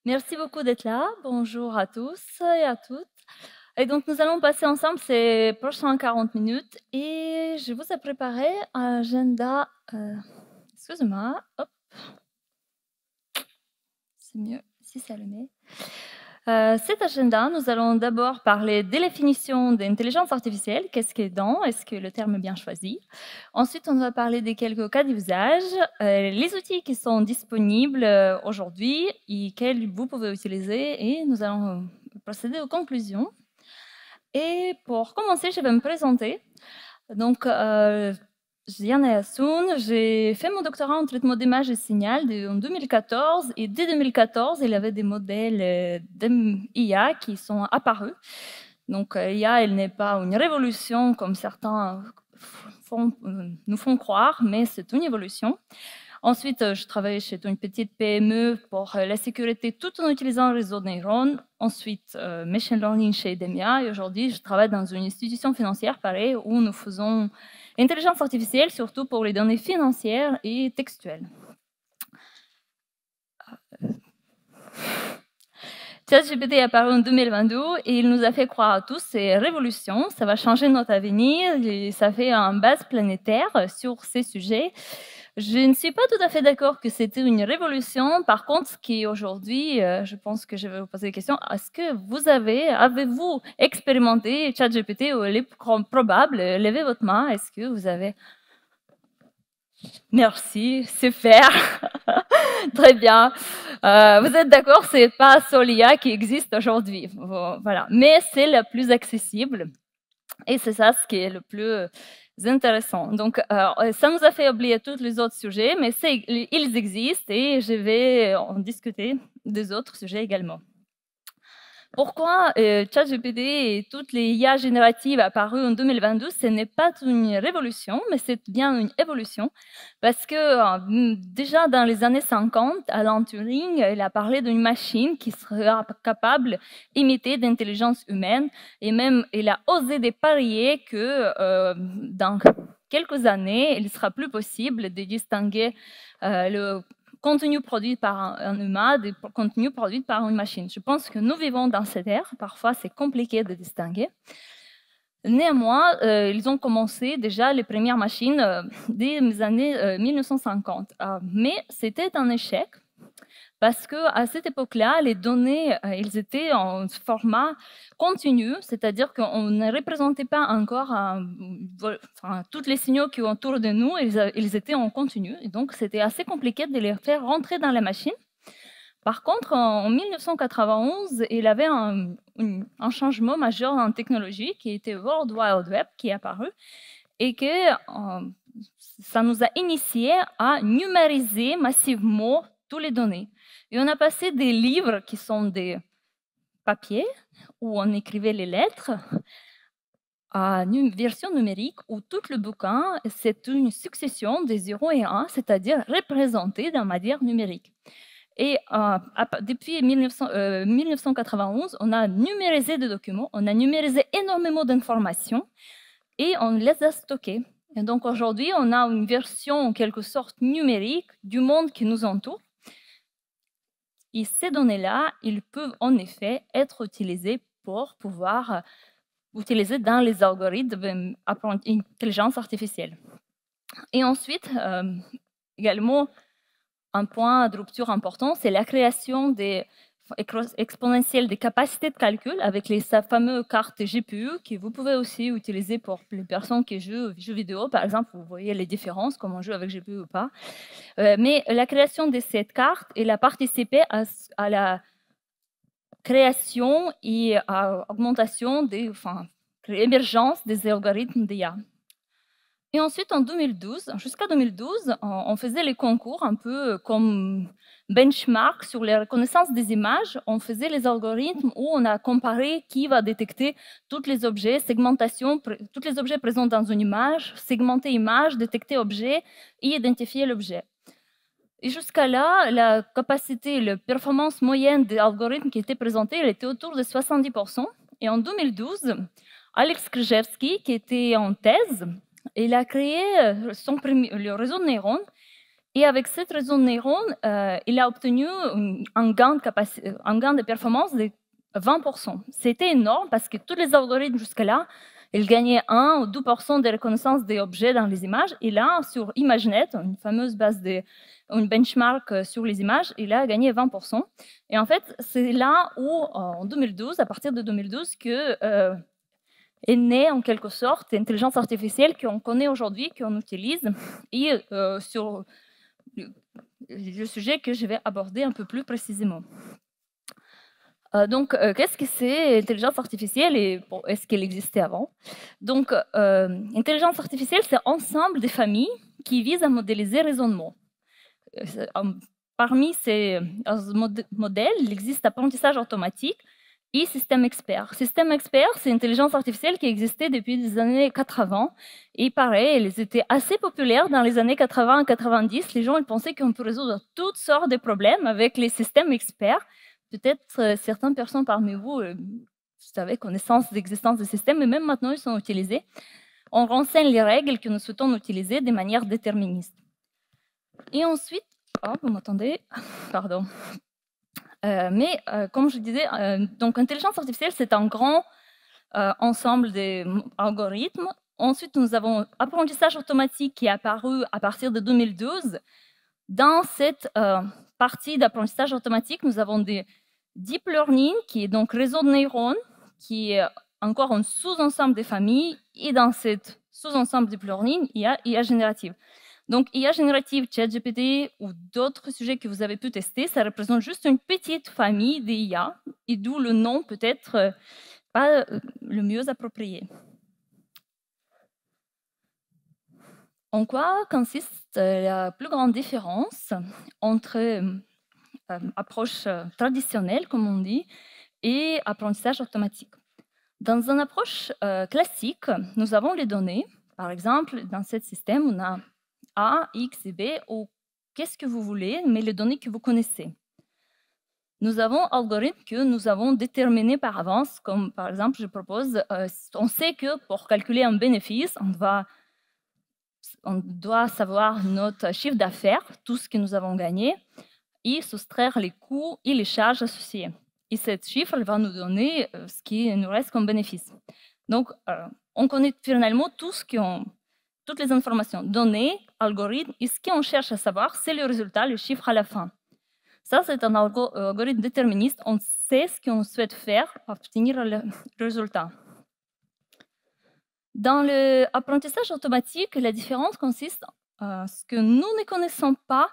Merci beaucoup d'être là. Bonjour à tous et à toutes. Et donc, nous allons passer ensemble ces prochaines 40 minutes et je vous ai préparé un agenda. Excusez-moi, hop. C'est mieux si c'est allumé. Cet agenda, nous allons d'abord parler de la définition d'intelligence artificielle. Qu'est-ce qu'elle est dans? Est-ce que le terme est bien choisi? Ensuite, on va parler de quelques cas d'usage, les outils qui sont disponibles aujourd'hui et quels vous pouvez utiliser. Et nous allons procéder aux conclusions. Et pour commencer, je vais me présenter. Donc, Diana Yassoun, j'ai fait mon doctorat en traitement d'image et signal en 2014. Et dès 2014, il y avait des modèles d'IA qui sont apparus. Donc, l'IA, elle n'est pas une révolution comme certains nous font croire, mais c'est une évolution. Ensuite, je travaillais chez une petite PME pour la sécurité tout en utilisant un réseau de neurones. Ensuite, machine learning chez Demia. Et aujourd'hui, je travaille dans une institution financière, pareil, où nous faisons intelligence artificielle, surtout pour les données financières et textuelles. ChatGPT est apparu en 2022 et il nous a fait croire à tous, c'est révolution, ça va changer notre avenir et ça fait une base planétaire sur ces sujets. Je ne suis pas tout à fait d'accord que c'était une révolution. Par contre, ce qui est aujourd'hui, je pense que je vais vous poser la question, est-ce que avez-vous expérimenté ChatGPT ou il est probable? Levez votre main, est-ce que vous avez... Merci, super. Très bien. Vous êtes d'accord, c'est pas Solia qui existe aujourd'hui. Voilà. Mais c'est le plus accessible. Et c'est ça ce qui est le plus intéressant. Donc, ça nous a fait oublier tous les autres sujets, mais ils existent et je vais en discuter des autres sujets également. Pourquoi ChatGPT et toutes les IA génératives apparues en 2022, ce n'est pas une révolution, mais c'est bien une évolution. Parce que déjà dans les années 50, Alan Turing, il a parlé d'une machine qui sera capable d'imiter l'intelligence humaine. Et même, il a osé parier que dans quelques années, il sera plus possible de distinguer le contenu produit par un humain des contenus produits par une machine. Je pense que nous vivons dans cette ère. Parfois, c'est compliqué de distinguer. Néanmoins, ils ont commencé déjà les premières machines dès les années 1950. Mais c'était un échec parce qu'à cette époque-là, les données, ils étaient en format continu, c'est-à-dire qu'on ne représentait pas encore tous les signaux qui sont autour de nous, ils étaient en continu. Et donc, c'était assez compliqué de les faire rentrer dans la machine. Par contre, en 1991, il y avait un changement majeur en technologie qui était World Wide Web qui est apparu et que ça nous a initié à numériser massivement toutes les données. Et on a passé des livres qui sont des papiers où on écrivait les lettres à une version numérique où tout le bouquin, c'est une succession des 0 et 1, c'est-à-dire représenté de manière numérique. Et depuis 1991, on a numérisé des documents, on a numérisé énormément d'informations et on les a stockés. Et donc aujourd'hui, on a une version en quelque sorte numérique du monde qui nous entoure. Et ces données-là, ils peuvent en effet être utilisées pour pouvoir utiliser dans les algorithmes d'intelligence artificielle. Et ensuite, également, un point de rupture important, c'est la création exponentielle des capacités de calcul avec les fameuses cartes GPU que vous pouvez aussi utiliser pour les personnes qui jouent aux jeux vidéo. Par exemple, vous voyez les différences, comment on joue avec GPU ou pas. Mais la création de cette carte, elle a participé à la création et à l'augmentation l'émergence des algorithmes d'IA. Et ensuite, en 2012, jusqu'à 2012, on faisait les concours un peu comme benchmark sur les reconnaissances des images. On faisait les algorithmes où on a comparé qui va détecter tous les objets, segmentation, tous les objets présents dans une image, segmenter image, détecter objet et identifier l'objet. Et jusqu'à là, la capacité, la performance moyenne des algorithmes qui étaient présentés, elle était autour de 70%. Et en 2012, Alex Krizhevsky, qui était en thèse, il a créé le réseau de neurones. Et avec ce réseau de neurones, il a obtenu un gain de performance de 20%. C'était énorme parce que tous les algorithmes jusque-là, ils gagnaient 1 ou 2% de reconnaissance des objets dans les images. Et là, sur ImageNet, une fameuse base une benchmark sur les images, il a gagné 20%. Et en fait, c'est là où, en 2012, à partir de 2012, que est née en quelque sorte l'intelligence artificielle qu'on connaît aujourd'hui, qu'on utilise, et sur le sujet que je vais aborder un peu plus précisément. Donc, qu'est-ce que c'est l'intelligence artificielle et est-ce qu'elle existait avant? Donc, l'intelligence artificielle, c'est l'ensemble des familles qui visent à modéliser le raisonnement. Parmi ces modèles, il existe apprentissage automatique et système expert. Système expert, c'est l'intelligence artificielle qui existait depuis les années 80. Et pareil, elles étaient assez populaires dans les années 80 et 90. Les gens ils pensaient qu'on peut résoudre toutes sortes de problèmes avec les systèmes experts. Peut-être certaines personnes parmi vous, avaient connaissance de l'existence des systèmes, mais même maintenant, ils sont utilisés. On renseigne les règles que nous souhaitons utiliser de manière déterministe. Et ensuite, oh, vous m'entendez? Pardon. Comme je disais, donc intelligence artificielle, c'est un grand ensemble d'algorithmes. Ensuite, nous avons apprentissage automatique qui est apparu à partir de 2012. Dans cette partie d'apprentissage automatique, nous avons des deep learning, qui est donc réseau de neurones, qui est encore un sous-ensemble des familles. Et dans cet sous-ensemble deep learning, il y a IA générative. Donc, IA générative, ChatGPT ou d'autres sujets que vous avez pu tester, ça représente juste une petite famille d'IA, et d'où le nom peut-être pas le mieux approprié. En quoi consiste la plus grande différence entre approche traditionnelle, comme on dit, et apprentissage automatique? Dans une approche classique, nous avons les données. Par exemple, dans ce système, on a A, X et B, ou qu'est-ce que vous voulez, mais les données que vous connaissez. Nous avons un algorithme que nous avons déterminé par avance, comme par exemple, je propose, on sait que pour calculer un bénéfice, on doit savoir notre chiffre d'affaires, tout ce que nous avons gagné, et soustraire les coûts et les charges associées. Et cette chiffre va nous donner ce qui nous reste comme bénéfice. Donc, on connaît finalement toutes les informations, données, algorithmes, et ce qu'on cherche à savoir, c'est le résultat, le chiffre à la fin. Ça, c'est un algorithme déterministe. On sait ce qu'on souhaite faire pour obtenir le résultat. Dans l'apprentissage automatique, la différence consiste à ce que nous ne connaissons pas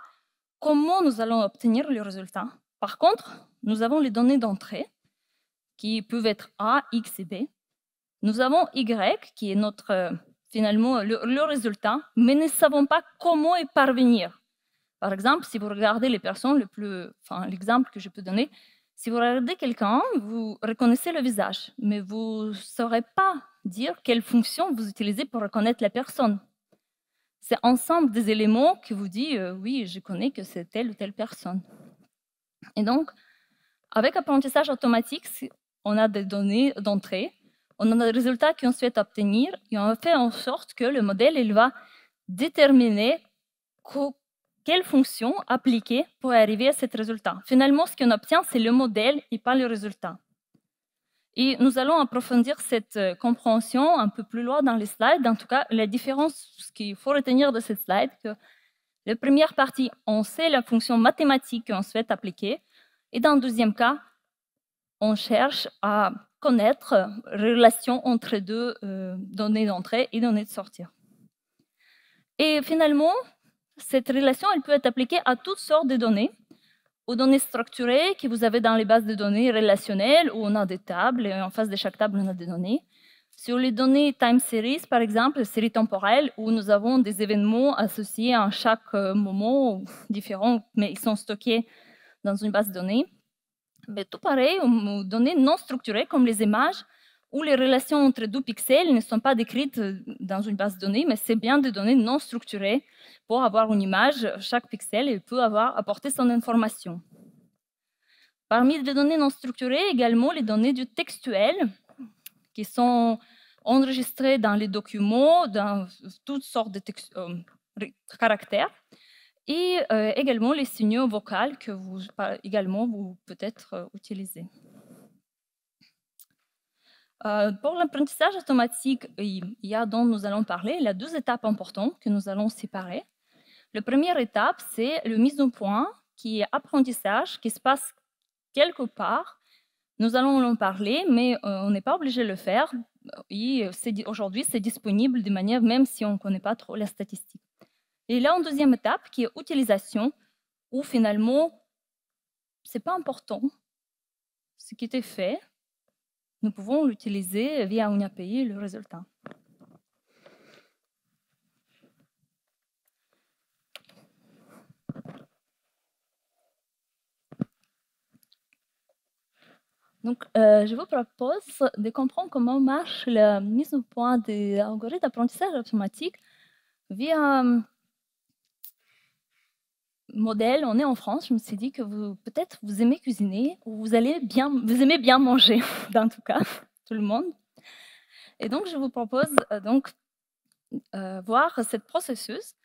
comment nous allons obtenir le résultat. Par contre, nous avons les données d'entrée, qui peuvent être A, X et B. Nous avons Y, qui est finalement le résultat, mais nous ne savons pas comment y parvenir. Par exemple, si vous regardez les personnes, l'exemple que je peux donner, si vous regardez quelqu'un, vous reconnaissez le visage, mais vous ne saurez pas dire quelle fonction vous utilisez pour reconnaître la personne. C'est ensemble des éléments qui vous dit oui, je connais que c'est telle ou telle personne. Et donc, avec apprentissage automatique, on a des données d'entrée, on a des résultats qu'on souhaite obtenir et on fait en sorte que le modèle il va déterminer quelle fonction appliquer pour arriver à ce résultat. Finalement, ce qu'on obtient, c'est le modèle et pas le résultat. Et nous allons approfondir cette compréhension un peu plus loin dans les slides. En tout cas, la différence, ce qu'il faut retenir de cette slide, que la première partie, on sait la fonction mathématique qu'on souhaite appliquer. Et dans le deuxième cas, on cherche à connaître la relation entre deux données d'entrée et données de sortie. Et finalement, cette relation, elle peut être appliquée à toutes sortes de données, aux données structurées que vous avez dans les bases de données relationnelles, où on a des tables, et en face de chaque table, on a des données, Sur les données time series, par exemple, séries temporelles, où nous avons des événements associés à chaque moment différent, mais ils sont stockés dans une base de données. Mais tout pareil, aux données non structurées comme les images, où les relations entre deux pixels ne sont pas décrites dans une base de données, mais c'est bien des données non structurées. Pour avoir une image, chaque pixel peut apporter son information. Parmi les données non structurées, également les données du textuel, qui sont enregistrées dans les documents, dans toutes sortes de caractères, et également les signaux vocaux que vous peut-être utilisez. Pour l'apprentissage automatique IA dont nous allons parler, il y a deux étapes importantes que nous allons séparer. La première étape, c'est la mise au point, qui est apprentissage, qui se passe quelque part. Nous allons en parler, mais on n'est pas obligé de le faire. Aujourd'hui, c'est disponible de manière, même si on ne connaît pas trop la statistique. Et là, en deuxième étape, qui est utilisation, où finalement, ce n'est pas important ce qui était fait. Nous pouvons l'utiliser via une API, le résultat. Donc, je vous propose de comprendre comment marche la mise au point des algorithmes d'apprentissage automatique via modèle. On est en France, je me suis dit que peut-être vous aimez cuisiner ou vous aimez bien manger, en tout cas, tout le monde. Et donc, je vous propose voir ce processus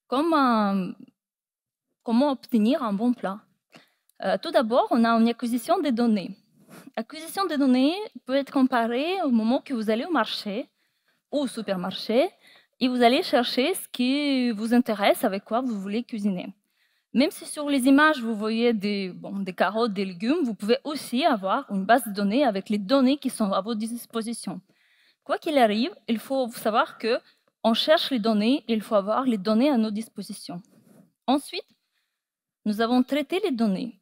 comme comment obtenir un bon plat. Tout d'abord, on a une acquisition des données. L'acquisition des données peut être comparée au moment que vous allez au marché ou au supermarché et vous allez chercher ce qui vous intéresse, avec quoi vous voulez cuisiner. Même si sur les images, vous voyez des carottes, des légumes, vous pouvez aussi avoir une base de données avec les données qui sont à votre disposition. Quoi qu'il arrive, il faut savoir qu'on cherche les données et il faut avoir les données à nos dispositions. Ensuite, nous avons traité les données.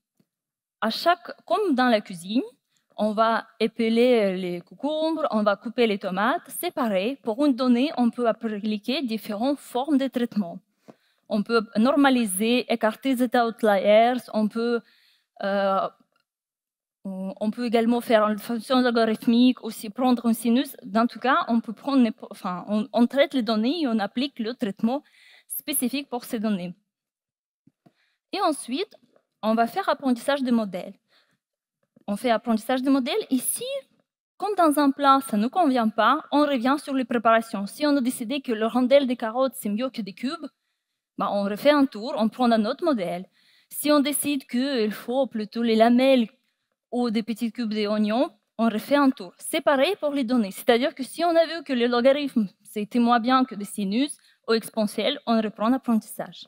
Comme dans la cuisine, on va épeler les concombres, on va couper les tomates. C'est pareil, pour une donnée, on peut appliquer différentes formes de traitement. On peut normaliser, écarter les outliers, on peut également faire une fonction logarithmique, aussi prendre un sinus. Dans tout cas, on peut prendre, on traite les données et on applique le traitement spécifique pour ces données. Et ensuite, on va faire apprentissage de modèles. On fait apprentissage de modèles. Ici, comme dans un plat, ça ne nous convient pas, on revient sur les préparations. Si on a décidé que le rondelle de carottes, c'est mieux que des cubes, on refait un tour, on prend un autre modèle. Si on décide qu'il faut plutôt les lamelles ou des petits cubes d'oignons, on refait un tour. C'est pareil pour les données. C'est-à-dire que si on a vu que le logarithme, c'était moins bien que des sinus ou exponentiels, on reprend l'apprentissage.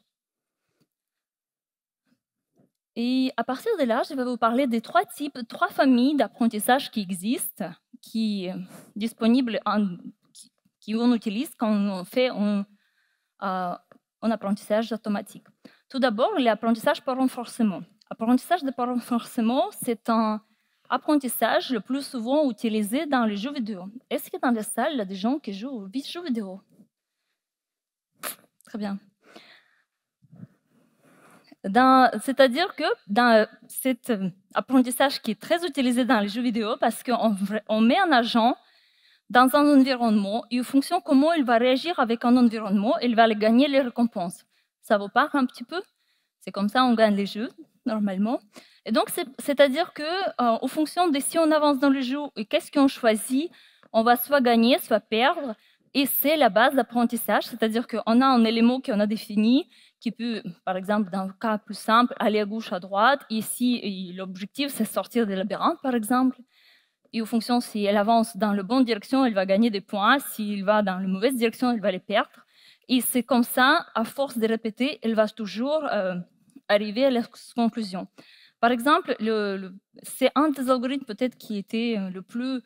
Et à partir de là, je vais vous parler des trois familles d'apprentissage qui existent, qui sont disponibles, qu'on utilise quand on fait un apprentissage automatique. Tout d'abord, l'apprentissage par renforcement. L'apprentissage par renforcement, c'est un apprentissage le plus souvent utilisé dans les jeux vidéo. Est-ce que dans la salle, il y a des gens qui jouent aux jeux vidéo? Très bien. C'est-à-dire que dans cet apprentissage qui est très utilisé dans les jeux vidéo, parce qu'on met un agent dans un environnement et en fonction de comment il va réagir avec un environnement, il va gagner les récompenses. Ça vous parle un petit peu? C'est comme ça qu'on gagne les jeux, normalement. Et donc, c'est-à-dire qu'en fonction de si on avance dans le jeu et qu'est-ce qu'on choisit, on va soit gagner, soit perdre. Et c'est la base d'apprentissage, c'est-à-dire qu'on a un élément qu'on a défini qui peut, par exemple, dans le cas plus simple, aller à gauche, à droite. Ici, l'objectif, c'est sortir des labyrinthes, par exemple. Et en fonction, si elle avance dans la bonne direction, elle va gagner des points. S'il va dans la mauvaise direction, elle va les perdre. Et c'est comme ça, à force de répéter, elle va toujours arriver à la conclusion. Par exemple, c'est un des algorithmes peut-être qui était le plus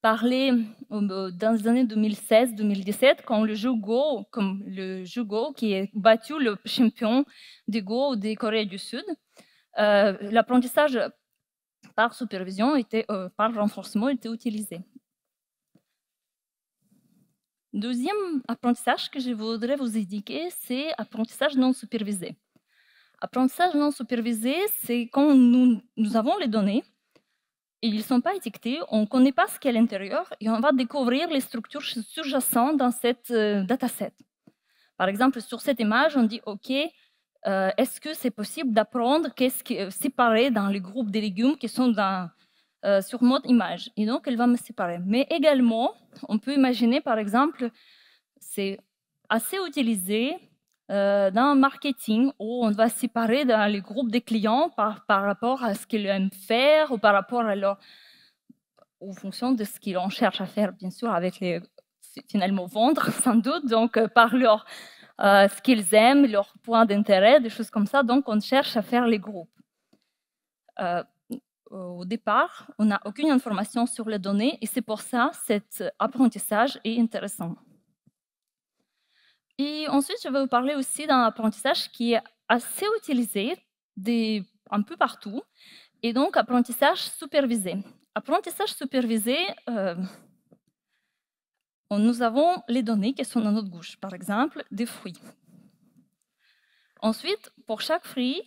parlé dans les années 2016-2017, quand le jeu Go, qui a battu le champion de Go des Corées du Sud, l'apprentissage par supervision, par renforcement, était utilisé. Deuxième apprentissage que je voudrais vous indiquer, c'est apprentissage non supervisé. Apprentissage non supervisé, c'est quand nous avons les données, et ils ne sont pas étiquetés, on ne connaît pas ce qu'il y a à l'intérieur, et on va découvrir les structures sous-jacentes dans cette dataset. Par exemple, sur cette image, on dit, OK, est-ce que c'est possible d'apprendre qu'est-ce qui est séparé dans les groupes de légumes qui sont sur mode image. Et donc, elle va me séparer. Mais également, on peut imaginer, par exemple, c'est assez utilisé dans le marketing où on va séparer dans les groupes des clients par rapport à ce qu'ils aiment faire ou par rapport à leur... en fonction de ce qu'ils cherchent à faire, bien sûr, avec les... finalement vendre, sans doute, donc par leur... ce qu'ils aiment, leurs points d'intérêt, des choses comme ça. Donc, on cherche à faire les groupes. Au départ, on n'a aucune information sur les données et c'est pour ça que cet apprentissage est intéressant. Et ensuite, je vais vous parler aussi d'un apprentissage qui est assez utilisé un peu partout, et donc apprentissage supervisé. Apprentissage supervisé, nous avons les données qui sont dans notre gauche, par exemple, des fruits. Ensuite, pour chaque fruit,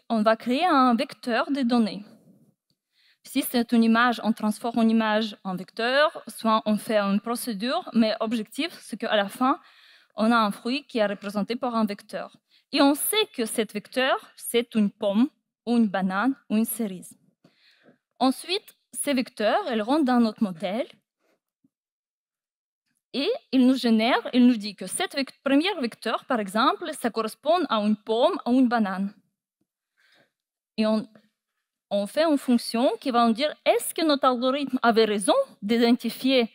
on va créer un vecteur de données. Si c'est une image, on transforme une image en vecteur, soit on fait une procédure, mais objectif, c'est qu'à la fin, on a un fruit qui est représenté par un vecteur. Et on sait que cet vecteur, c'est une pomme, ou une banane, ou une cerise. Ensuite, ces vecteurs, ils rentrent dans notre modèle et il nous génère, il nous dit que cette premier vecteur, par exemple, ça correspond à une pomme ou une banane. Et on fait une fonction qui va nous dire est-ce que notre algorithme avait raison d'identifier le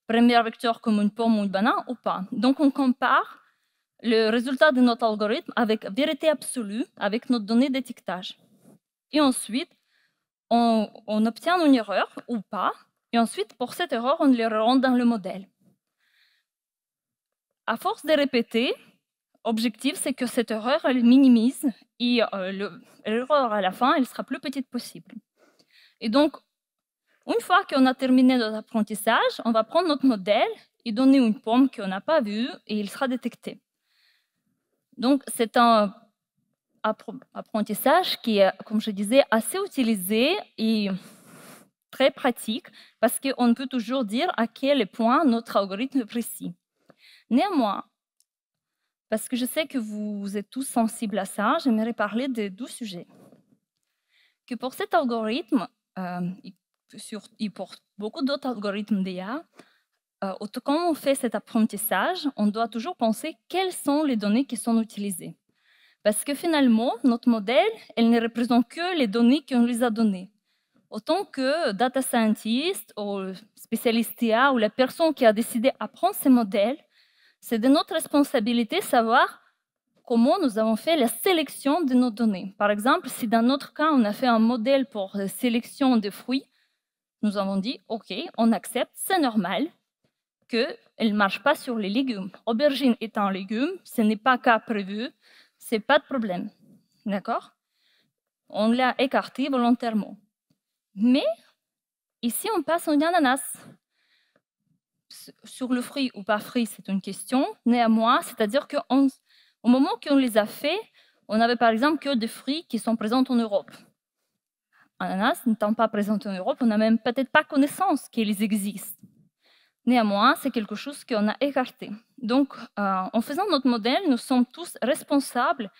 premier vecteur comme une pomme ou une banane ou pas. Donc, on compare le résultat de notre algorithme avec vérité absolue, avec notre donnée d'étiquetage. Et ensuite, on obtient une erreur ou pas. Et ensuite, pour cette erreur, on le rentre dans le modèle. À force de répéter, l'objectif, c'est que cette erreur, elle minimise et l'erreur à la fin, elle sera plus petite possible. Et donc, une fois qu'on a terminé notre apprentissage, on va prendre notre modèle et donner une pomme qu'on n'a pas vue et il sera détecté. Donc, c'est un apprentissage qui est, comme je disais, assez utilisé et très pratique parce qu'on peut toujours dire à quel point notre algorithme est précis. Néanmoins, parce que je sais que vous êtes tous sensibles à ça, j'aimerais parler de deux sujets. Que pour cet algorithme, et pour beaucoup d'autres algorithmes d'IA, quand on fait cet apprentissage, on doit toujours penser quelles sont les données qui sont utilisées. Parce que finalement, notre modèle, elle ne représente que les données qu'on lui a données. Autant que data scientist ou spécialiste IA ou la personne qui a décidé d'apprendre ces modèles, c'est de notre responsabilité de savoir comment nous avons fait la sélection de nos données. Par exemple, si dans notre cas, on a fait un modèle pour la sélection de fruits, nous avons dit, OK, on accepte, c'est normal qu'elle ne marche pas sur les légumes. Aubergine est un légume, ce n'est pas cas prévu, ce n'est pas de problème. D'accord? On l'a écarté volontairement. Mais ici, on passe en ananas. Sur le fruit ou pas fruit, c'est une question. Néanmoins, c'est-à-dire qu'au moment qu'on les a fait, on avait par exemple que des fruits qui sont présents en Europe. Ananas n'étant pas présent en Europe, on n'a même peut-être pas connaissance qu'ils existent. Néanmoins, c'est quelque chose qu'on a écarté. Donc, en faisant notre modèle, nous sommes tous responsables.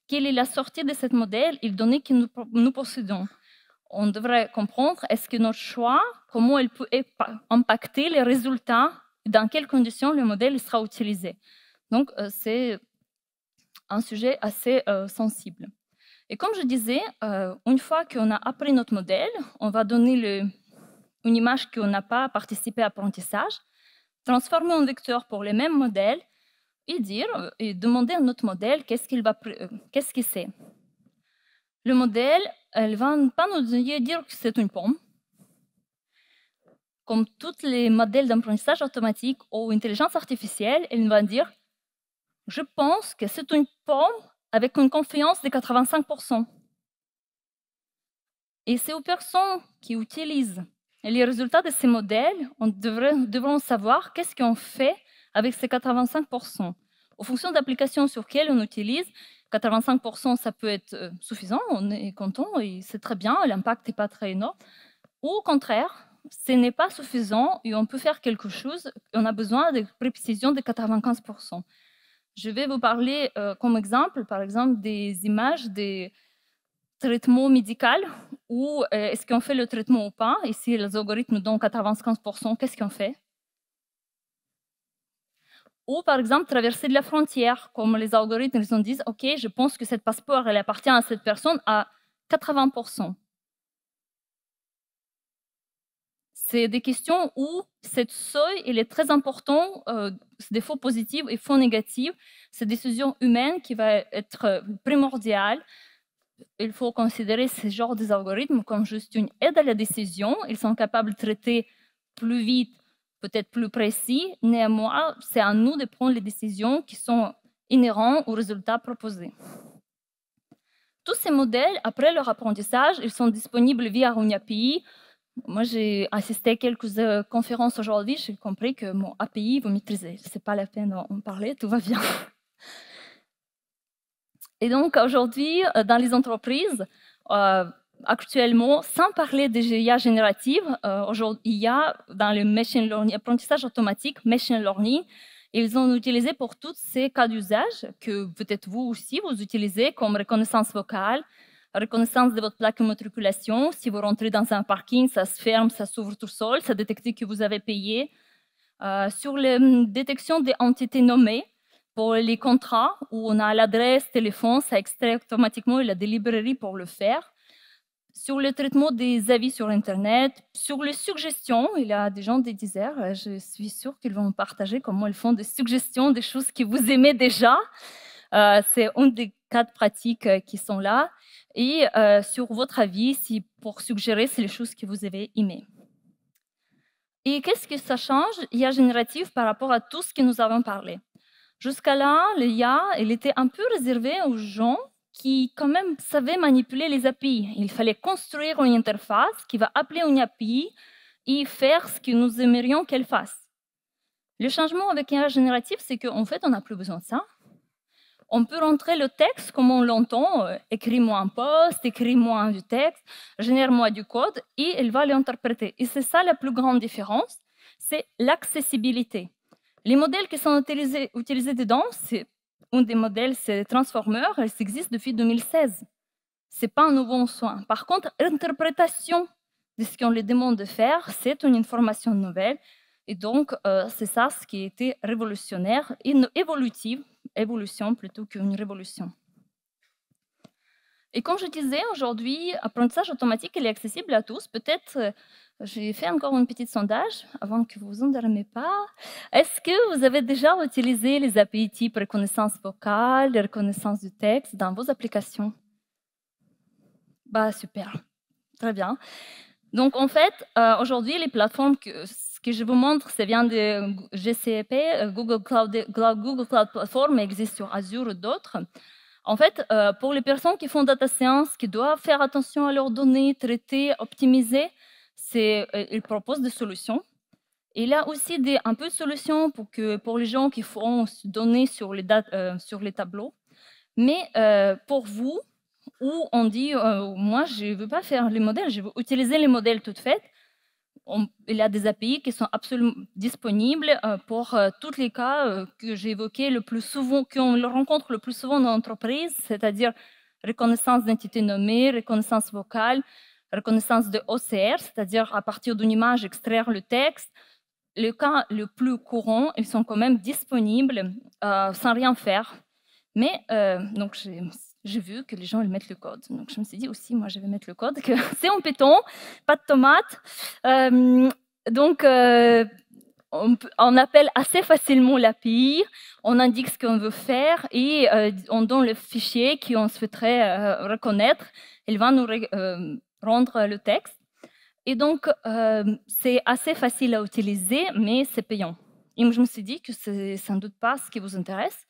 Quelle est la sortie de ce modèle et les données que nous possédons? On devrait comprendre est-ce que notre choix, comment il peut impacter les résultats, dans quelles conditions le modèle sera utilisé. Donc, c'est un sujet assez sensible. Et comme je disais, une fois qu'on a appris notre modèle, on va donner une image qu'on n'a pas participé à l'apprentissage, transformer en vecteur pour le même modèle et demander à notre modèle qu'est-ce qu'il sait. Le modèle, elle ne va pas nous dire que c'est une pomme. Comme tous les modèles d'apprentissage automatique ou intelligence artificielle, elle va dire « Je pense que c'est une pomme avec une confiance de 85%. » Et c'est aux personnes qui utilisent Et les résultats de ces modèles, on devront savoir qu'est-ce qu'on fait avec ces 85%. En fonction d'applications sur lesquelles on utilise, 85%, ça peut être suffisant, on est content et c'est très bien, l'impact n'est pas très énorme. Ou au contraire, ce n'est pas suffisant et on peut faire quelque chose, on a besoin de précision de 95%. Je vais vous parler comme exemple, par exemple, des images des traitements médicaux ou est-ce qu'on fait le traitement ou pas. Et si les algorithmes donnent 95%, qu'est-ce qu'on fait? Ou par exemple, traverser de la frontière, comme les algorithmes ils ont dit, OK, je pense que cette passeport, elle appartient à cette personne à 80%. C'est des questions où cette seuil il est très important, des faux positifs et faux négatifs. C'est une décision humaine qui va être primordiale. Il faut considérer ce genre d'algorithmes comme juste une aide à la décision. Ils sont capables de traiter plus vite, peut-être plus précis. Néanmoins, c'est à nous de prendre les décisions qui sont inhérentes aux résultats proposés. Tous ces modèles, après leur apprentissage, ils sont disponibles via une API. Moi, j'ai assisté à quelques conférences aujourd'hui. J'ai compris que mon API, vous maîtrisez. Ce n'est pas la peine d'en parler, tout va bien. Et donc, aujourd'hui, dans les entreprises, actuellement, sans parler de l'IA générative, il y a dans le machine learning, apprentissage automatique, machine learning, ils ont utilisé pour tous ces cas d'usage que peut-être vous aussi, vous utilisez comme reconnaissance vocale, reconnaissance de votre plaque d'immatriculation. Si vous rentrez dans un parking, ça se ferme, ça s'ouvre tout seul, ça détecte que vous avez payé. Sur la détection des entités nommées, pour les contrats où on a l'adresse, téléphone, ça extrait automatiquement il y a des librairies pour le faire. Sur le traitement des avis sur Internet, sur les suggestions, il y a des gens des Deezer, je suis sûre qu'ils vont partager comment ils font des suggestions, des choses que vous aimez déjà. C'est un des cas de pratique qui sont là. Et sur votre avis, si pour suggérer, c'est les choses que vous avez aimées. Et qu'est-ce que ça change, l'IA générative, par rapport à tout ce que nous avons parlé? Jusqu'à là, l'IA, elle était un peu réservée aux gens qui, quand même, savaient manipuler les API. Il fallait construire une interface qui va appeler une API et faire ce que nous aimerions qu'elle fasse. Le changement avec l'IA générative, c'est qu'en fait, on n'a plus besoin de ça. On peut rentrer le texte comme on l'entend, écris-moi un post, écris-moi du texte, génère-moi du code, et elle va l'interpréter. Et c'est ça la plus grande différence, c'est l'accessibilité. Les modèles qui sont utilisés dedans, c'est un des modèles, c'est Transformer, elle existe depuis 2016. Ce n'est pas un nouveau soin. Par contre, l'interprétation de ce qu'on les demande de faire, c'est une information nouvelle. Et donc, c'est ça ce qui a été révolutionnaire, évolution plutôt qu'une révolution. Et comme je disais, aujourd'hui, l'apprentissage automatique il est accessible à tous. Peut-être, j'ai fait encore un petit sondage avant que vous vous endormiez pas. Est-ce que vous avez déjà utilisé les API type reconnaissance vocale, reconnaissance du texte dans vos applications? Bah, super, très bien. Donc, en fait, aujourd'hui, les plateformes ce que je vous montre, ça vient de GCP, Google Cloud Platform, mais existe sur Azure ou d'autres. En fait, pour les personnes qui font data science, qui doivent faire attention à leurs données, traiter, optimiser, ils proposent des solutions. Il y a aussi un peu de solutions pour les gens qui font données sur les tableaux. Mais pour vous, où on dit, moi, je ne veux pas faire les modèles, je veux utiliser les modèles tout faits, il y a des API qui sont absolument disponibles pour tous les cas que j'ai évoqués le plus souvent, qu'on rencontre le plus souvent dans l'entreprise, c'est-à-dire reconnaissance d'entité nommée, reconnaissance vocale, reconnaissance de OCR, c'est-à-dire à partir d'une image extraire le texte. Le cas le plus courant, ils sont quand même disponibles sans rien faire. Mais donc j'ai vu que les gens ils mettent le code. Donc je me suis dit aussi, moi je vais mettre le code, que c'est en Python, pas de tomates. Donc on appelle assez facilement l'API, on indique ce qu'on veut faire et on donne le fichier qu'on souhaiterait reconnaître. Il va nous rendre le texte. Et donc c'est assez facile à utiliser, mais c'est payant. Et je me suis dit que c'est sans doute pas ce qui vous intéresse.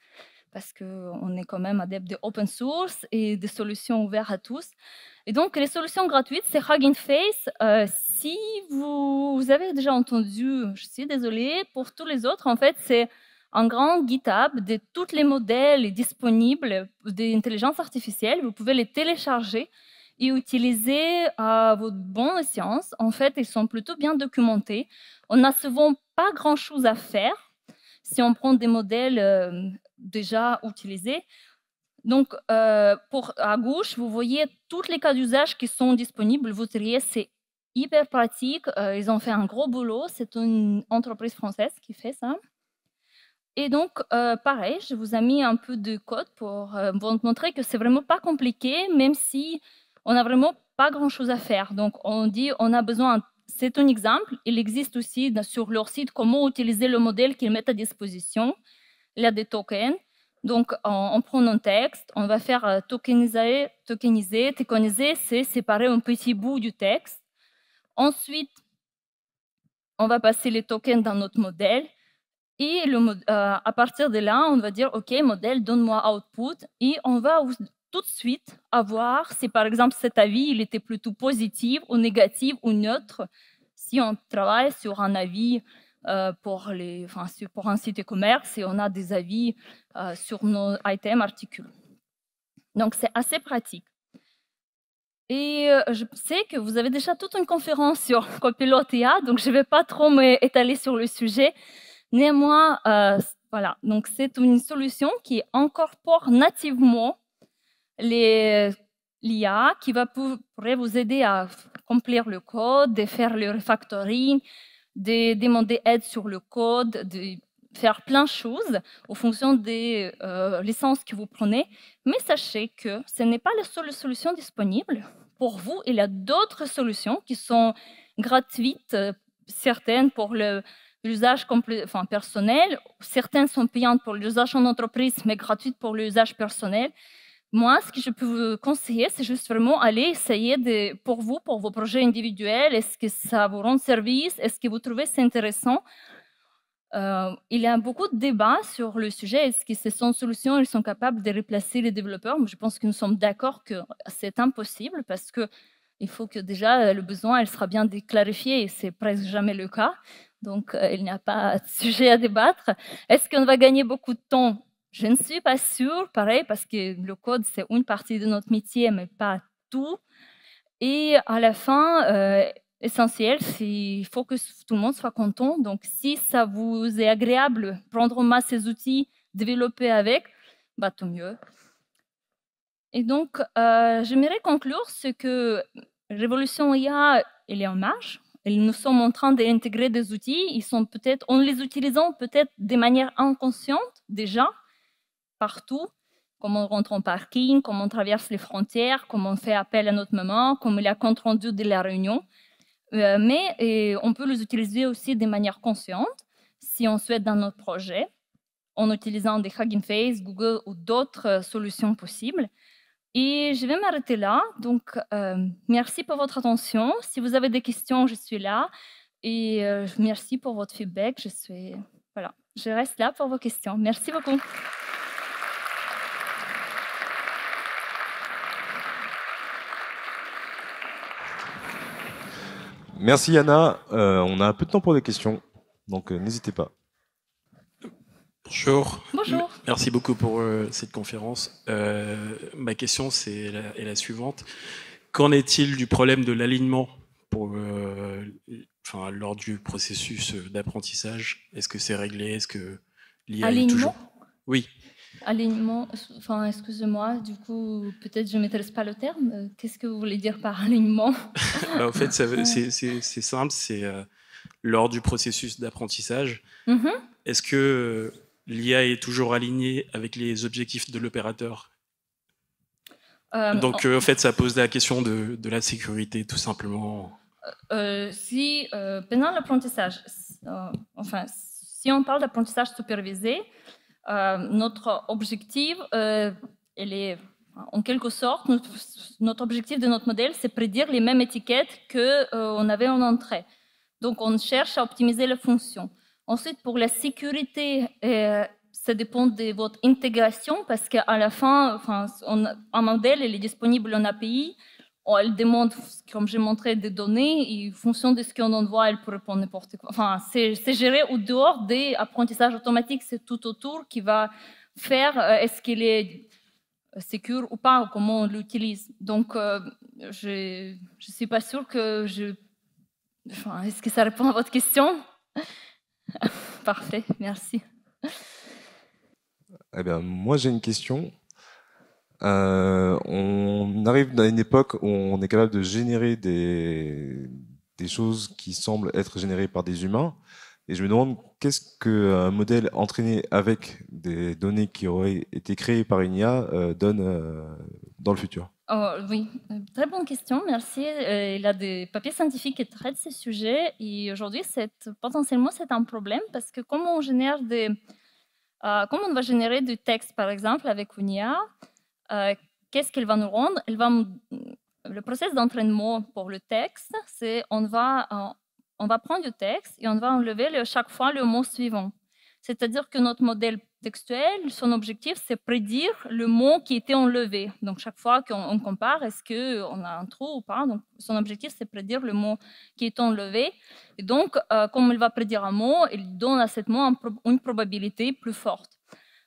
parce qu'on est quand même adepte de open source et des solutions ouvertes à tous. Et donc, les solutions gratuites, c'est Hugging Face. Si vous avez déjà entendu, je suis désolée, pour tous les autres, en fait, c'est un grand GitHub de tous les modèles disponibles d'intelligence artificielle. Vous pouvez les télécharger et utiliser à votre bonne escient. En fait, ils sont plutôt bien documentés. On n'a souvent pas grand-chose à faire si on prend des modèles déjà utilisés. Donc, à gauche, vous voyez tous les cas d'usage qui sont disponibles. Vous verriez, c'est hyper pratique. Ils ont fait un gros boulot. C'est une entreprise française qui fait ça. Et donc, pareil, je vous ai mis un peu de code pour vous montrer que c'est vraiment pas compliqué, même si on n'a vraiment pas grand-chose à faire. Donc, on dit on a besoin, c'est un exemple. Il existe aussi sur leur site comment utiliser le modèle qu'ils mettent à disposition. Il y a des tokens. Donc, on prend un texte, on va faire tokeniser, c'est séparer un petit bout du texte. Ensuite, on va passer les tokens dans notre modèle. Et à partir de là, on va dire, OK, modèle, donne-moi output. Et on va tout de suite avoir si, par exemple, cet avis, il était plutôt positif ou négatif ou neutre. Si on travaille sur un avis pour un site e-commerce et on a des avis sur nos items articles. Donc, c'est assez pratique. Et je sais que vous avez déjà toute une conférence sur Copilot IA, donc je ne vais pas trop m'étaler sur le sujet. Néanmoins, voilà, donc c'est une solution qui incorpore nativement l'IA qui pourrait vous aider à accomplir le code, de faire le refactoring, de demander aide sur le code, de faire plein de choses en fonction des licences que vous prenez. Mais sachez que ce n'est pas la seule solution disponible. Pour vous, il y a d'autres solutions qui sont gratuites, certaines pour l'usage personnel. Certaines sont payantes pour l'usage en entreprise, mais gratuites pour l'usage personnel. Moi, ce que je peux vous conseiller, c'est juste vraiment aller essayer pour vous, pour vos projets individuels, est-ce que ça vous rend service? Est-ce que vous trouvez c'est intéressant? Il y a beaucoup de débats sur le sujet. Est-ce que ces solutions, ils sont capables de remplacer les développeurs? Je pense que nous sommes d'accord que c'est impossible parce qu'il faut que déjà le besoin il sera bien clarifié et c'est presque jamais le cas. Donc, il n'y a pas de sujet à débattre. Est-ce qu'on va gagner beaucoup de temps? Je ne suis pas sûre, pareil, parce que le code, c'est une partie de notre métier, mais pas tout. Et à la fin, essentiel, il faut que tout le monde soit content. Donc, si ça vous est agréable, prendre en main ces outils, développer avec, bah, tant mieux. Et donc, j'aimerais conclure ce que Révolution IA, elle est en marche. Et nous sommes en train d'intégrer des outils. Ils sont peut-être, en les utilisant peut-être de manière inconsciente déjà, partout. Comment on rentre en parking, comment on traverse les frontières, comment on fait appel à notre maman, comment il y a compte rendu de la réunion. Mais on peut les utiliser aussi de manière consciente si on souhaite dans notre projet, en utilisant des Hugging Face, Google ou d'autres solutions possibles. Et je vais m'arrêter là. Donc, merci pour votre attention. Si vous avez des questions, je suis là. Et merci pour votre feedback. Je reste là pour vos questions. Merci beaucoup. Merci Yana. On a un peu de temps pour des questions, donc n'hésitez pas. Bonjour. Bonjour. Merci beaucoup pour cette conférence. Ma question est la suivante. Qu'en est-il du problème de l'alignement lors du processus d'apprentissage? Est-ce que c'est réglé? Est-ce que l'IA est toujours... Oui. Alignement, excusez-moi, du coup, peut-être je ne maîtrise pas le terme. Qu'est-ce que vous voulez dire par alignement? En fait, c'est simple, c'est lors du processus d'apprentissage. Est-ce que l'IA est toujours alignée avec les objectifs de l'opérateur? Donc, en fait, ça pose la question de la sécurité, tout simplement. Pendant l'apprentissage, si on parle d'apprentissage supervisé, notre objectif, en quelque sorte, notre objectif de notre modèle, c'est prédire les mêmes étiquettes qu'on avait en entrée. Donc, on cherche à optimiser la fonction. Ensuite, pour la sécurité, ça dépend de votre intégration, parce qu'à la fin, un modèle il est disponible en API, elle demande, comme j'ai montré, des données, et en fonction de ce qu'on envoie, elle peut répondre n'importe quoi. Enfin, c'est géré au dehors des apprentissages automatiques, c'est tout autour qui va faire est-ce qu'il est sécure ou pas, ou comment on l'utilise. Donc, je ne suis pas sûre que est-ce que ça répond à votre question? Parfait, merci. Eh bien, moi, j'ai une question. On arrive à une époque où on est capable de générer des choses qui semblent être générées par des humains. Et je me demande, qu'est-ce qu'un modèle entraîné avec des données qui auraient été créées par une IA donne dans le futur? Oui, très bonne question, merci. Il y a des papiers scientifiques qui traitent ces sujets. Et aujourd'hui, potentiellement, c'est un problème parce que comme on va générer du texte, par exemple, avec une IA, qu'est-ce qu'elle va nous rendre? Le processus d'entraînement pour le texte, c'est on va prendre le texte et on va enlever chaque fois le mot suivant. C'est-à-dire que notre modèle textuel, son objectif, c'est prédire le mot qui était enlevé. Donc, chaque fois qu'on compare, est-ce qu'on a un trou ou pas? Donc, son objectif, c'est prédire le mot qui est enlevé. Et donc, comme il va prédire un mot, il donne à ce mot une probabilité plus forte.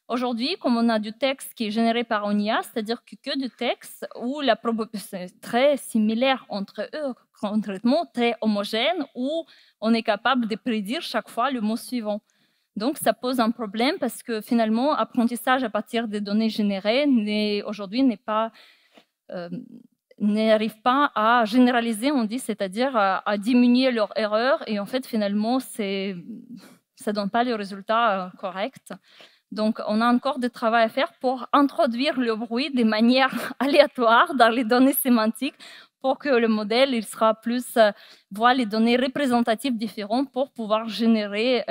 Aujourd'hui, comme on a du texte qui est généré par une IA, c'est-à-dire que du texte où la probabilité est très similaire entre eux, concrètement très homogène, où on est capable de prédire chaque fois le mot suivant. Donc, ça pose un problème parce que finalement, apprentissage à partir des données générées aujourd'hui n'arrive pas à généraliser, on dit, c'est-à-dire à diminuer leurs erreurs. Et en fait, finalement, ça ne donne pas le résultat correct. Donc, on a encore du travail à faire pour introduire le bruit de manière aléatoire dans les données sémantiques pour que le modèle il sera plus voit les données représentatives différentes pour pouvoir générer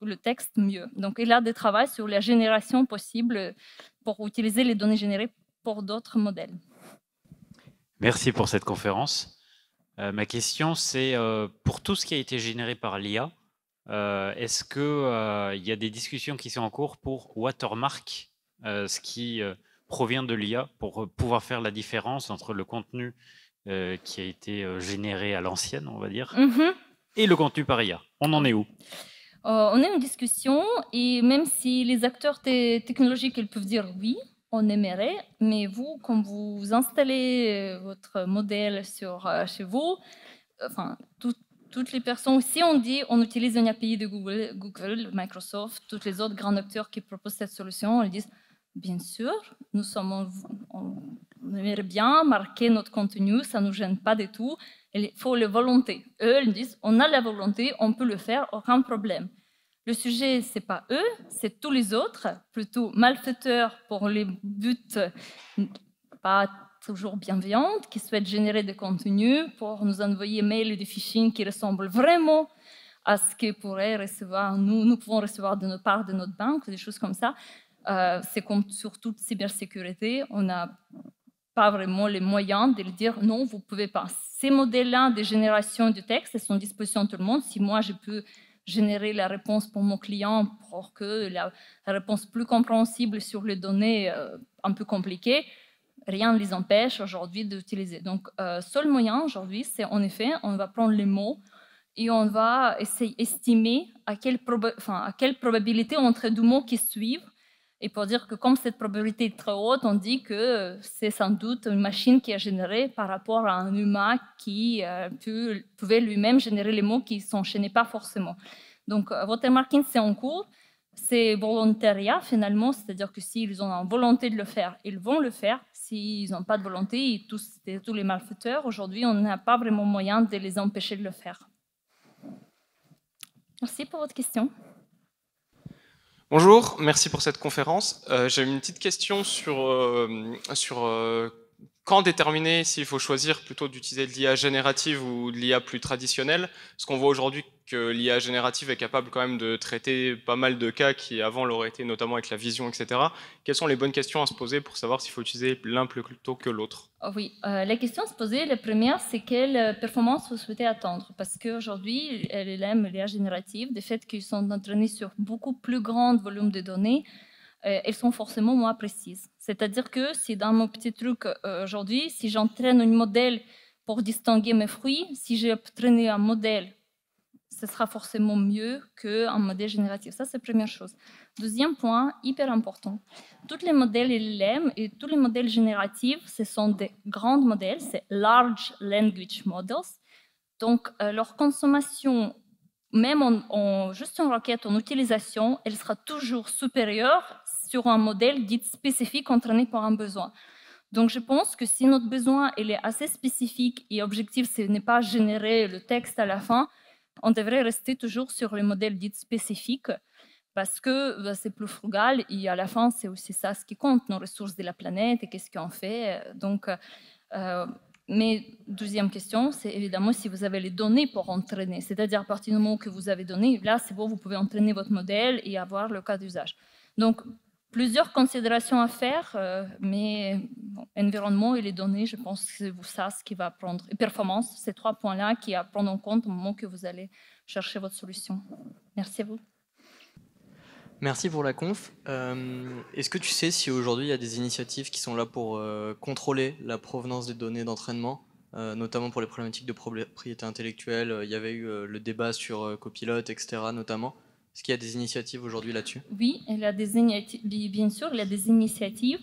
le texte mieux. Donc, il y a des travaux sur la génération possible pour utiliser les données générées pour d'autres modèles. Merci pour cette conférence. Ma question, c'est pour tout ce qui a été généré par l'IA, est-ce qu'il y a des discussions qui sont en cours pour watermark ce qui provient de l'IA pour pouvoir faire la différence entre le contenu qui a été généré à l'ancienne, on va dire, et le contenu par IA? On en est où? On est en discussion et même si les acteurs technologiques ils peuvent dire oui, on aimerait, mais vous, quand vous installez votre modèle chez vous, toutes les personnes, si on dit on utilise une API de Google, Microsoft, tous les autres grands acteurs qui proposent cette solution, ils disent bien sûr, on aimerait bien marquer notre contenu, ça ne nous gêne pas du tout, il faut la volonté. Eux, ils disent on a la volonté, on peut le faire, aucun problème. Le sujet, ce n'est pas eux, c'est tous les autres, plutôt malfaiteurs pour les buts pas toujours bienveillants, qui souhaitent générer des contenus pour nous envoyer mails et des phishing qui ressemblent vraiment à ce que pourrait recevoir, nous pouvons recevoir de notre part de notre banque, des choses comme ça. C'est comme sur toute cybersécurité, on n'a pas vraiment les moyens de dire non, vous ne pouvez pas. Ces modèles-là de génération de texte sont à disposition de tout le monde. Si moi, je peux générer la réponse pour mon client pour que la réponse plus compréhensible sur les données un peu compliquées, rien ne les empêche aujourd'hui d'utiliser. Donc, seul moyen aujourd'hui, c'est en effet, on va prendre les mots et on va essayer d'estimer à quelle probabilité entre deux mots qui suivent. Et pour dire que comme cette probabilité est très haute, on dit que c'est sans doute une machine qui a généré par rapport à un humain qui pouvait lui-même générer les mots qui ne s'enchaînaient pas forcément. Donc, watermarking, c'est en cours. C'est volontariat finalement, c'est-à-dire que s'ils ont la volonté de le faire, ils vont le faire. S'ils n'ont pas de volonté, tous les malfaiteurs, aujourd'hui, on n'a pas vraiment moyen de les empêcher de le faire. Merci pour votre question. Bonjour, merci pour cette conférence. J'ai une petite question sur quand déterminer s'il faut choisir plutôt d'utiliser de l'IA générative ou de l'IA plus traditionnelle? Parce qu'on voit aujourd'hui que l'IA générative est capable quand même de traiter pas mal de cas qui avant l'auraient été, notamment avec la vision, etc. Quelles sont les bonnes questions à se poser pour savoir s'il faut utiliser l'un plutôt que l'autre? Oui, la question à se poser, la première, c'est quelle performance vous souhaitez attendre? Parce qu'aujourd'hui, LLM et l'IA générative, du fait qu'ils sont entraînés sur beaucoup plus grand volume de données, elles sont forcément moins précises. C'est-à-dire que si dans mon petit truc aujourd'hui, si j'entraîne un modèle pour distinguer mes fruits, si j'ai entraîné un modèle, ce sera forcément mieux qu'un modèle génératif. Ça, c'est la première chose. Deuxième point, hyper important. Tous les modèles LLM et tous les modèles génératifs, ce sont des grands modèles, c'est Large Language Models. Donc, leur consommation, même juste en requête, en utilisation, elle sera toujours supérieure sur un modèle dit spécifique entraîné par un besoin. Donc, je pense que si notre besoin il est assez spécifique et objectif, ce n'est pas générer le texte à la fin, on devrait rester toujours sur les modèles dits spécifiques parce que c'est plus frugal et à la fin, c'est aussi ça ce qui compte, nos ressources de la planète et qu'est-ce qu'on fait. Donc, mais deuxième question, c'est évidemment si vous avez les données pour entraîner. C'est-à-dire à partir du moment que vous avez données, là, c'est bon, vous pouvez entraîner votre modèle et avoir le cas d'usage. Donc, plusieurs considérations à faire, mais bon, environnement et les données, je pense que c'est ça ce qui va prendre. Et performance, ces trois points-là qui à prendre en compte au moment que vous allez chercher votre solution. Merci à vous. Merci pour la conf. Est-ce que tu sais si aujourd'hui il y a des initiatives qui sont là pour contrôler la provenance des données d'entraînement, notamment pour les problématiques de propriété intellectuelle? Il y avait eu le débat sur Copilot, etc. notamment. Est-ce qu'il y a des initiatives aujourd'hui là-dessus? Oui, il y a des initiatives, bien sûr, il y a des initiatives,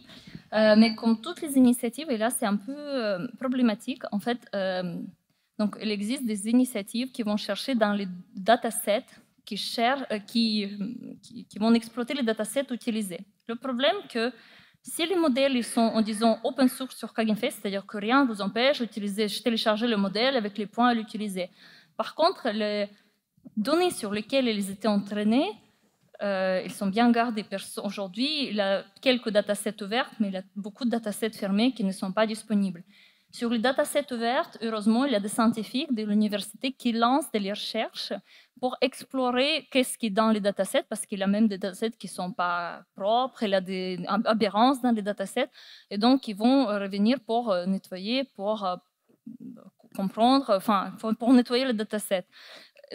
mais comme toutes les initiatives, et là c'est un peu problématique, en fait, donc il existe des initiatives qui vont chercher dans les datasets, qui vont exploiter les datasets utilisés. Le problème que si les modèles ils sont, en disant, open source sur Hugging Face, c'est-à-dire que rien ne vous empêche d'utiliser, télécharger le modèle avec les points à l'utiliser. Par contre, les données sur lesquelles ils étaient entraînés, ils sont bien gardés. Aujourd'hui, il y a quelques datasets ouverts, mais il y a beaucoup de datasets fermés qui ne sont pas disponibles. Sur les datasets ouverts, heureusement, il y a des scientifiques de l'université qui lancent des recherches pour explorer qu'est-ce qui est dans les datasets, parce qu'il y a même des datasets qui ne sont pas propres, il y a des aberrances dans les datasets, et donc ils vont revenir pour nettoyer, pour comprendre, enfin, pour nettoyer les datasets.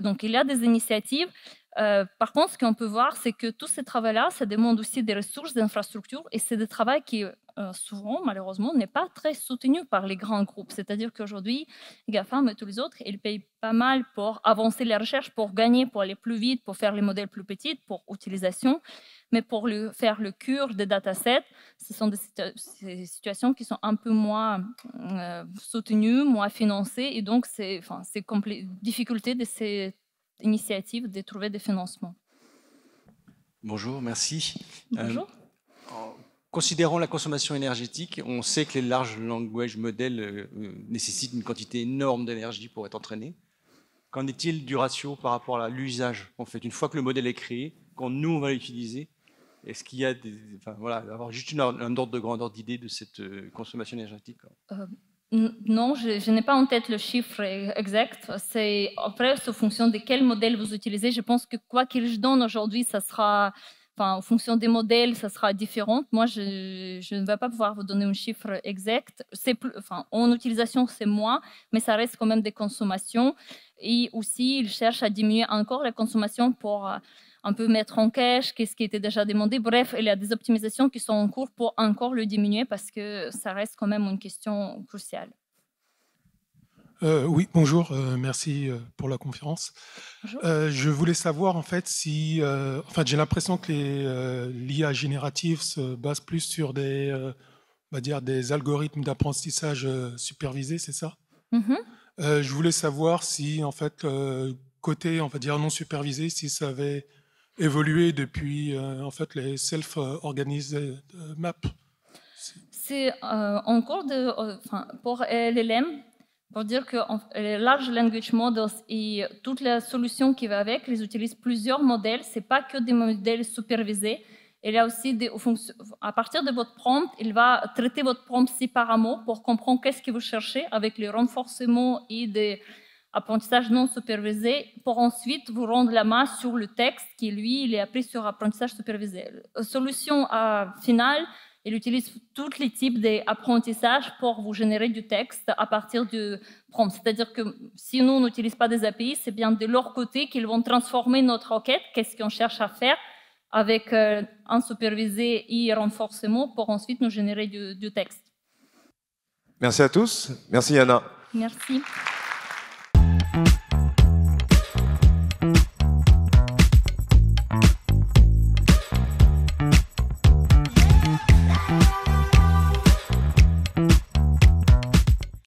Donc, il y a des initiatives. Par contre, ce qu'on peut voir, c'est que tous ces travaux-là, ça demande aussi des ressources, des infrastructures, et c'est des travaux qui, souvent, malheureusement, n'est pas très soutenu par les grands groupes. C'est-à-dire qu'aujourd'hui, les GAFAM et tous les autres, ils payent pas mal pour avancer les recherches, pour gagner, pour aller plus vite, pour faire les modèles plus petits, pour utilisation. Mais pour faire le cure des datasets, ce sont des situations qui sont un peu moins soutenues, moins financées, et donc c'est difficulté de ces initiatives de trouver des financements. Bonjour, merci. Bonjour. Considérant la consommation énergétique, on sait que les large language models nécessitent une quantité énorme d'énergie pour être entraînés. Qu'en est-il du ratio par rapport à l'usage? En fait, une fois que le modèle est créé, quand nous on va l'utiliser, est-ce qu'il y a avoir juste un ordre de grandeur d'idée de cette consommation énergétique? Non, je n'ai pas en tête le chiffre exact. C'est après, en fonction de quel modèle vous utilisez. Je pense que quoi qu'il je donne aujourd'hui, ça sera, en fonction des modèles, ça sera différent. Moi, je ne vais pas pouvoir vous donner un chiffre exact. En utilisation, c'est moins, mais ça reste quand même des consommations. Et aussi, ils cherchent à diminuer encore la consommation pour un peu mettre en cache qu'est-ce qui était déjà demandé. Bref, il y a des optimisations qui sont en cours pour encore le diminuer parce que ça reste quand même une question cruciale. Oui, bonjour, merci pour la conférence. Bonjour. Je voulais savoir en fait si, j'ai l'impression que l'IA générative se base plus sur des, on va dire des algorithmes d'apprentissage supervisés, c'est ça? Je voulais savoir si en fait côté, on va dire non supervisé, si ça avait évolué depuis en fait les self-organized maps. C'est en cours pour LLM. Pour dire que les Large Language Models et toute la solution qui va avec, ils utilisent plusieurs modèles. Ce n'est pas que des modèles supervisés. Il y a aussi à partir de votre prompt, il va traiter votre prompt séparément pour comprendre qu'est-ce que vous cherchez avec les renforcements et des apprentissages non supervisés pour ensuite vous rendre la main sur le texte qui, lui, il est appris sur apprentissage supervisé. La solution finale, il utilise tous les types d'apprentissage pour vous générer du texte à partir du prompt. C'est-à-dire que si nous n'utilisons pas des API, c'est bien de leur côté qu'ils vont transformer notre requête, qu'est-ce qu'on cherche à faire, avec un supervisé et renforcement pour ensuite nous générer du texte. Merci à tous. Merci Yana. Merci.